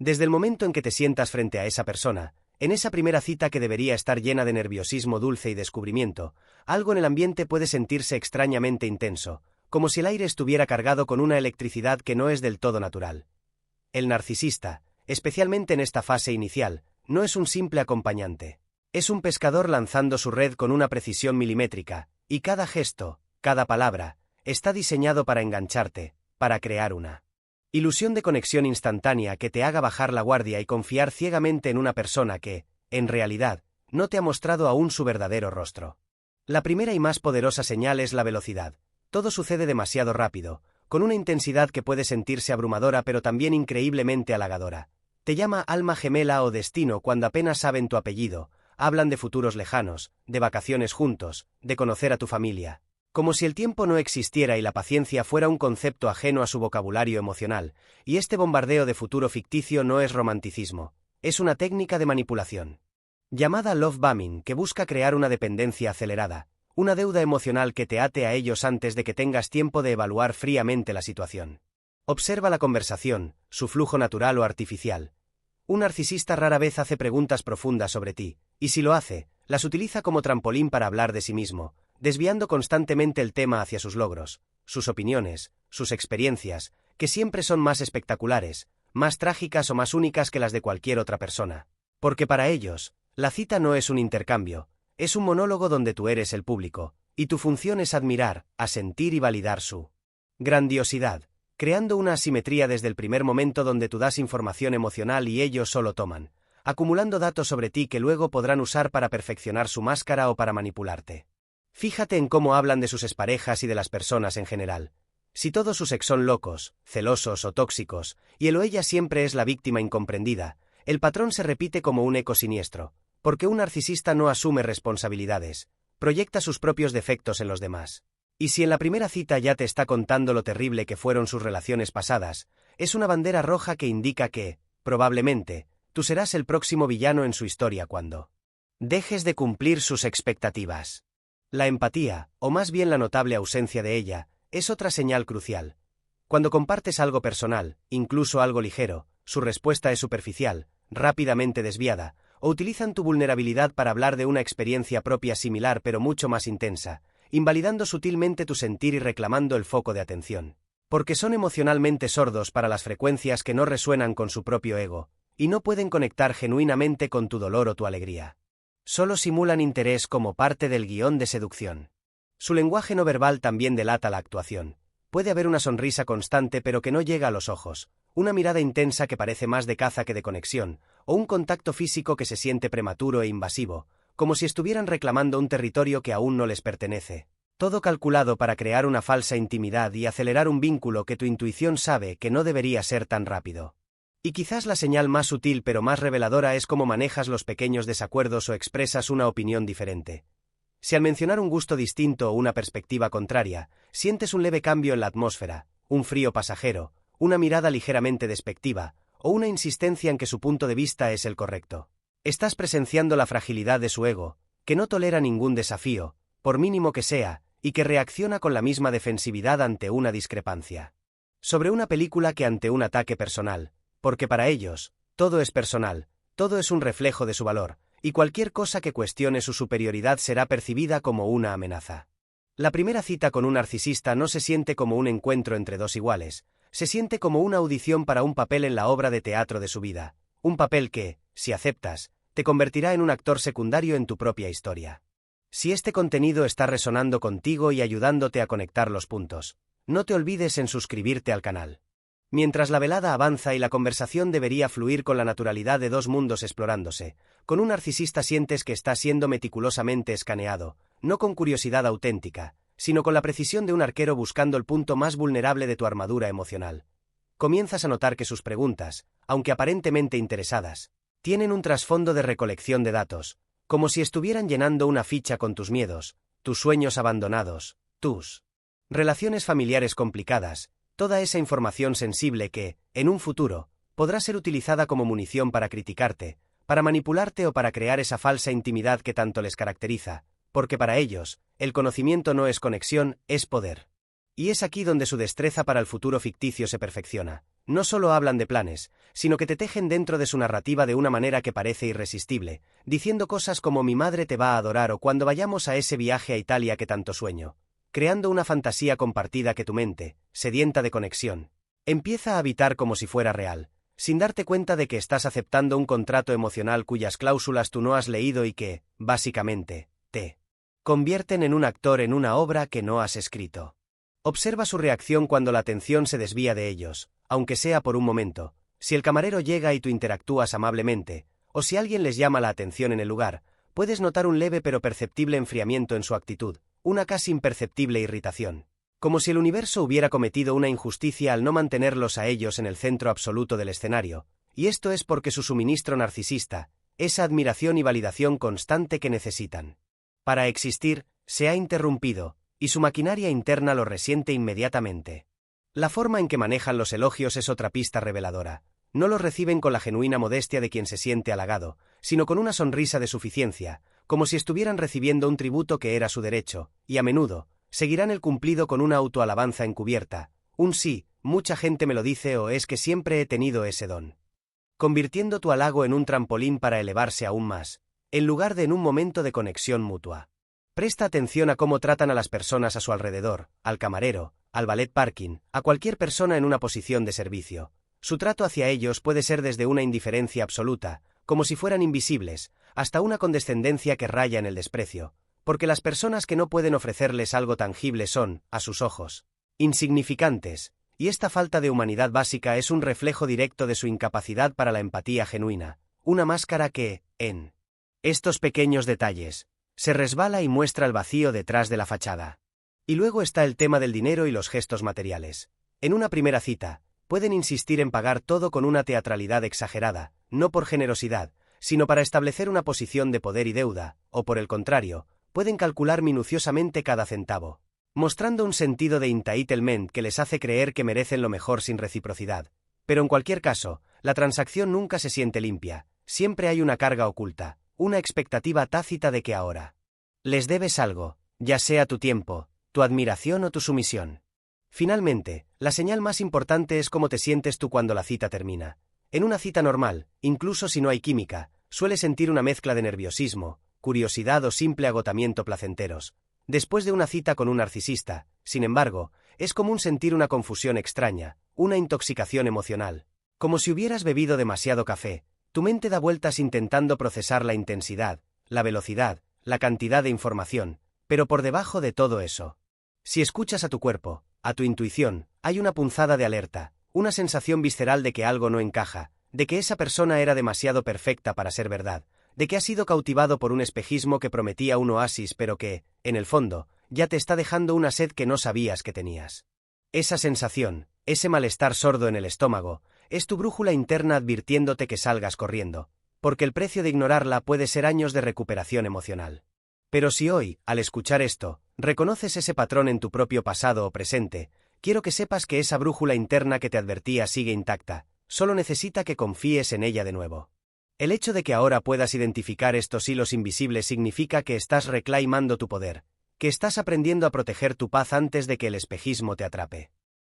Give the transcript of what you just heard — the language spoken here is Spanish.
Desde el momento en que te sientas frente a esa persona, en esa primera cita que debería estar llena de nerviosismo dulce y descubrimiento, algo en el ambiente puede sentirse extrañamente intenso, como si el aire estuviera cargado con una electricidad que no es del todo natural. El narcisista, especialmente en esta fase inicial, no es un simple acompañante. Es un pescador lanzando su red con una precisión milimétrica, y cada gesto, cada palabra, está diseñado para engancharte, para crear una ilusión de conexión instantánea que te haga bajar la guardia y confiar ciegamente en una persona que, en realidad, no te ha mostrado aún su verdadero rostro. La primera y más poderosa señal es la velocidad. Todo sucede demasiado rápido, con una intensidad que puede sentirse abrumadora pero también increíblemente halagadora. Te llama alma gemela o destino cuando apenas saben tu apellido, hablan de futuros lejanos, de vacaciones juntos, de conocer a tu familia. Como si el tiempo no existiera y la paciencia fuera un concepto ajeno a su vocabulario emocional, y este bombardeo de futuro ficticio no es romanticismo, es una técnica de manipulación. Llamada love bombing, que busca crear una dependencia acelerada, una deuda emocional que te ate a ellos antes de que tengas tiempo de evaluar fríamente la situación. Observa la conversación, su flujo natural o artificial. Un narcisista rara vez hace preguntas profundas sobre ti, y si lo hace, las utiliza como trampolín para hablar de sí mismo, desviando constantemente el tema hacia sus logros, sus opiniones, sus experiencias, que siempre son más espectaculares, más trágicas o más únicas que las de cualquier otra persona. Porque para ellos, la cita no es un intercambio, es un monólogo donde tú eres el público, y tu función es admirar, asentir y validar su grandiosidad, creando una asimetría desde el primer momento donde tú das información emocional y ellos solo toman, acumulando datos sobre ti que luego podrán usar para perfeccionar su máscara o para manipularte. Fíjate en cómo hablan de sus exparejas y de las personas en general. Si todos sus ex son locos, celosos o tóxicos, y él o ella siempre es la víctima incomprendida, el patrón se repite como un eco siniestro, porque un narcisista no asume responsabilidades, proyecta sus propios defectos en los demás. Y si en la primera cita ya te está contando lo terrible que fueron sus relaciones pasadas, es una bandera roja que indica que, probablemente, tú serás el próximo villano en su historia cuando dejes de cumplir sus expectativas. La empatía, o más bien la notable ausencia de ella, es otra señal crucial. Cuando compartes algo personal, incluso algo ligero, su respuesta es superficial, rápidamente desviada, o utilizan tu vulnerabilidad para hablar de una experiencia propia similar pero mucho más intensa, invalidando sutilmente tu sentir y reclamando el foco de atención. Porque son emocionalmente sordos para las frecuencias que no resuenan con su propio ego, y no pueden conectar genuinamente con tu dolor o tu alegría. Solo simulan interés como parte del guión de seducción. Su lenguaje no verbal también delata la actuación. Puede haber una sonrisa constante pero que no llega a los ojos, una mirada intensa que parece más de caza que de conexión, o un contacto físico que se siente prematuro e invasivo, como si estuvieran reclamando un territorio que aún no les pertenece. Todo calculado para crear una falsa intimidad y acelerar un vínculo que tu intuición sabe que no debería ser tan rápido. Y quizás la señal más sutil pero más reveladora es cómo manejas los pequeños desacuerdos o expresas una opinión diferente. Si al mencionar un gusto distinto o una perspectiva contraria, sientes un leve cambio en la atmósfera, un frío pasajero, una mirada ligeramente despectiva, o una insistencia en que su punto de vista es el correcto. Estás presenciando la fragilidad de su ego, que no tolera ningún desafío, por mínimo que sea, y que reacciona con la misma defensividad ante una discrepancia. Sobre una película que ante un ataque personal, porque para ellos, todo es personal, todo es un reflejo de su valor, y cualquier cosa que cuestione su superioridad será percibida como una amenaza. La primera cita con un narcisista no se siente como un encuentro entre dos iguales, se siente como una audición para un papel en la obra de teatro de su vida, un papel que, si aceptas, te convertirá en un actor secundario en tu propia historia. Si este contenido está resonando contigo y ayudándote a conectar los puntos, no te olvides en suscribirte al canal. Mientras la velada avanza y la conversación debería fluir con la naturalidad de dos mundos explorándose, con un narcisista sientes que está siendo meticulosamente escaneado, no con curiosidad auténtica, sino con la precisión de un arquero buscando el punto más vulnerable de tu armadura emocional. Comienzas a notar que sus preguntas, aunque aparentemente interesadas, tienen un trasfondo de recolección de datos, como si estuvieran llenando una ficha con tus miedos, tus sueños abandonados, tus relaciones familiares complicadas, toda esa información sensible que, en un futuro, podrá ser utilizada como munición para criticarte, para manipularte o para crear esa falsa intimidad que tanto les caracteriza, porque para ellos, el conocimiento no es conexión, es poder. Y es aquí donde su destreza para el futuro ficticio se perfecciona. no solo hablan de planes, sino que te tejen dentro de su narrativa de una manera que parece irresistible, diciendo cosas como mi madre te va a adorar o cuando vayamos a ese viaje a Italia que tanto sueño, creando una fantasía compartida que tu mente, sedienta de conexión, empieza a habitar como si fuera real, sin darte cuenta de que estás aceptando un contrato emocional cuyas cláusulas tú no has leído y que, básicamente, te convierten en un actor en una obra que no has escrito. Observa su reacción cuando la atención se desvía de ellos, aunque sea por un momento, si el camarero llega y tú interactúas amablemente, o si alguien les llama la atención en el lugar, puedes notar un leve pero perceptible enfriamiento en su actitud, una casi imperceptible irritación. Como si el universo hubiera cometido una injusticia al no mantenerlos a ellos en el centro absoluto del escenario, y esto es porque su suministro narcisista, esa admiración y validación constante que necesitan para existir, se ha interrumpido, y su maquinaria interna lo resiente inmediatamente. La forma en que manejan los elogios es otra pista reveladora. No los reciben con la genuina modestia de quien se siente halagado, sino con una sonrisa de suficiencia, como si estuvieran recibiendo un tributo que era su derecho, y a menudo, seguirán el cumplido con una autoalabanza encubierta, un sí, mucha gente me lo dice o es que siempre he tenido ese don. Convirtiendo tu halago en un trampolín para elevarse aún más, en lugar de en un momento de conexión mutua. Presta atención a cómo tratan a las personas a su alrededor, al camarero, al valet parking, a cualquier persona en una posición de servicio. Su trato hacia ellos puede ser desde una indiferencia absoluta, como si fueran invisibles, hasta una condescendencia que raya en el desprecio, porque las personas que no pueden ofrecerles algo tangible son, a sus ojos, insignificantes, y esta falta de humanidad básica es un reflejo directo de su incapacidad para la empatía genuina, una máscara que, en estos pequeños detalles, se resbala y muestra el vacío detrás de la fachada. Y luego está el tema del dinero y los gestos materiales. En una primera cita, pueden insistir en pagar todo con una teatralidad exagerada, no por generosidad, sino para establecer una posición de poder y deuda, o por el contrario, pueden calcular minuciosamente cada centavo, mostrando un sentido de entitlement que les hace creer que merecen lo mejor sin reciprocidad. Pero en cualquier caso, la transacción nunca se siente limpia, siempre hay una carga oculta, una expectativa tácita de que ahora les debes algo, ya sea tu tiempo, tu admiración o tu sumisión. Finalmente, la señal más importante es cómo te sientes tú cuando la cita termina. En una cita normal, incluso si no hay química, sueles sentir una mezcla de nerviosismo, curiosidad o simple agotamiento placenteros. Después de una cita con un narcisista, sin embargo, es común sentir una confusión extraña, una intoxicación emocional. Como si hubieras bebido demasiado café, tu mente da vueltas intentando procesar la intensidad, la velocidad, la cantidad de información, pero por debajo de todo eso, si escuchas a tu cuerpo, a tu intuición, hay una punzada de alerta, una sensación visceral de que algo no encaja, de que esa persona era demasiado perfecta para ser verdad, de que has sido cautivado por un espejismo que prometía un oasis pero que, en el fondo, ya te está dejando una sed que no sabías que tenías. Esa sensación, ese malestar sordo en el estómago, es tu brújula interna advirtiéndote que salgas corriendo, porque el precio de ignorarla puede ser años de recuperación emocional. Pero si hoy, al escuchar esto, reconoces ese patrón en tu propio pasado o presente, quiero que sepas que esa brújula interna que te advertía sigue intacta, solo necesita que confíes en ella de nuevo. El hecho de que ahora puedas identificar estos hilos invisibles significa que estás reclamando tu poder, que estás aprendiendo a proteger tu paz antes de que el espejismo te atrape.